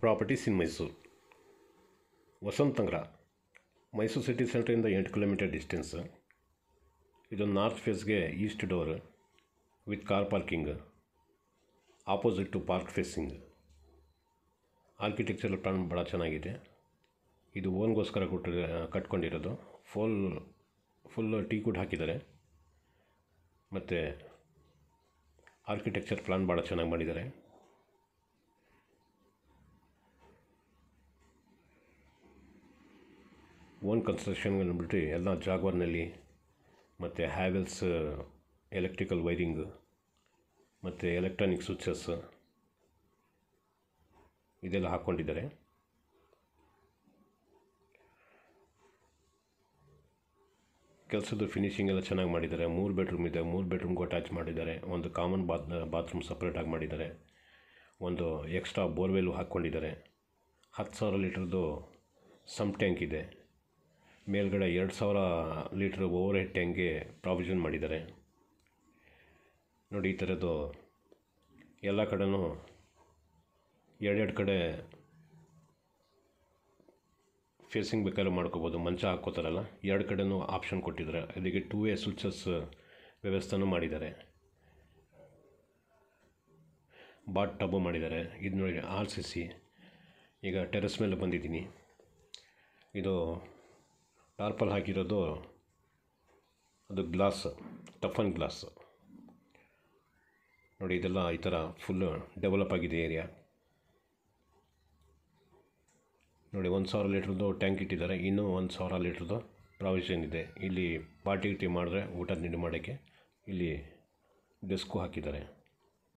Properties in Mysore. Vasantha Nagar, Mysore city ಸೆಂಟ್ರಿಂದ 8 kilometre distance. ಇದು north ಫೇಸ್ಗೆ east door with car parking, opposite to park facing. Architectural plan ಭಾಳ ಚೆನ್ನಾಗಿದೆ. ಇದು ಓನ್ಗೋಸ್ಕರ ಕಟ್ಕೊಂಡಿರೋದು. ಫುಲ್ ಟೀಕುಡ್ ಹಾಕಿದ್ದಾರೆ ಮತ್ತು ಆರ್ಕಿಟೆಕ್ಚರ್ ಪ್ಲಾನ್ ಭಾಳ ಚೆನ್ನಾಗಿ ಮಾಡಿದ್ದಾರೆ. ಓನ್ ಕನ್ಸ್ಟ್ರಕ್ಷನ್ ಬಿಟ್ಟು ಎಲ್ಲ ಜಾಗ್ವಾರ್ನಲ್ಲಿ ಮತ್ತು ಹ್ಯಾವೆಲ್ಸ್ ಎಲೆಕ್ಟ್ರಿಕಲ್ ವೈರಿಂಗ್ ಮತ್ತು ಎಲೆಕ್ಟ್ರಾನಿಕ್ ಸ್ವಿಚಸ್ ಇದೆಲ್ಲ ಹಾಕ್ಕೊಂಡಿದ್ದಾರೆ. ಕೆಲಸದ ಫಿನಿಶಿಂಗ್ ಎಲ್ಲ ಚೆನ್ನಾಗಿ ಮಾಡಿದ್ದಾರೆ. 3 ಬೆಡ್ರೂಮ್ ಇದೆ, 3 ಬೆಡ್ರೂಮ್ಗೂ ಅಟ್ಯಾಚ್ ಮಾಡಿದ್ದಾರೆ. ಒಂದು ಕಾಮನ್ ಬಾತ್ರೂಮ್ ಸಪ್ರೇಟಾಗಿ ಮಾಡಿದ್ದಾರೆ. ಒಂದು ಎಕ್ಸ್ಟ್ರಾ ಬೋರ್ವೆಲ್ಲು ಹಾಕ್ಕೊಂಡಿದ್ದಾರೆ. 10,000 ಲೀಟ್ರದ್ದು ಸಮ್ ಟ್ಯಾಂಕ್ ಇದೆ. ಮೇಲ್ಗಡೆ 2,000 ಲೀಟ್ರ್ ಓವರ್ ಹೆಡ್ ಟ್ಯಾಂಕ್ಗೆ ಪ್ರಾವಿಷನ್ ಮಾಡಿದ್ದಾರೆ. ನೋಡಿ, ಈ ಥರದ್ದು ಎಲ್ಲ ಕಡೆನೂ ಎರಡೆರಡು ಕಡೆ ಫೇಸಿಂಗ್ ಬೇಕಾದ್ರೆ ಮಾಡ್ಕೋಬೋದು. ಮಂಚ ಹಾಕ್ಕೋತಾರಲ್ಲ, 2 ಕಡೆನೂ ಆಪ್ಷನ್ ಕೊಟ್ಟಿದ್ದಾರೆ. ಅದಕ್ಕೆ 2 ವೇ ಸ್ವಿಚಸ್ ವ್ಯವಸ್ಥೆನೂ ಮಾಡಿದ್ದಾರೆ. ಬಾತ್ ಟಬ್ಬು ಮಾಡಿದ್ದಾರೆ. ಇದು ನೋಡಿ RCC. ಈಗ ಟೆರೆಸ್ ಮೇಲೆ ಬಂದಿದ್ದೀನಿ. ಇದು ಟಾರ್ಪಲ್ ಹಾಕಿರೋದು, ಅದು ಗ್ಲಾಸ್, ಟಫನ್ ಗ್ಲಾಸ್. ನೋಡಿ, ಇದೆಲ್ಲ ಈ ಥರ ಫುಲ್ಲು ಡೆವಲಪ್ ಆಗಿದೆ ಏರಿಯಾ. ನೋಡಿ, 1,000 ಲೀಟ್ರದ್ದು ಟ್ಯಾಂಕ್ ಇಟ್ಟಿದ್ದಾರೆ. ಇನ್ನೂ 1,000 ಲೀಟ್ರದ್ದು ಪ್ರಾವಿಷನ್ ಇದೆ. ಇಲ್ಲಿ ಪಾರ್ಟಿ ಮಾಡಿದ್ರೆ ಊಟ ತಿಂಡಿ ಮಾಡೋಕ್ಕೆ ಇಲ್ಲಿ ಡೆಸ್ಕು ಹಾಕಿದ್ದಾರೆ.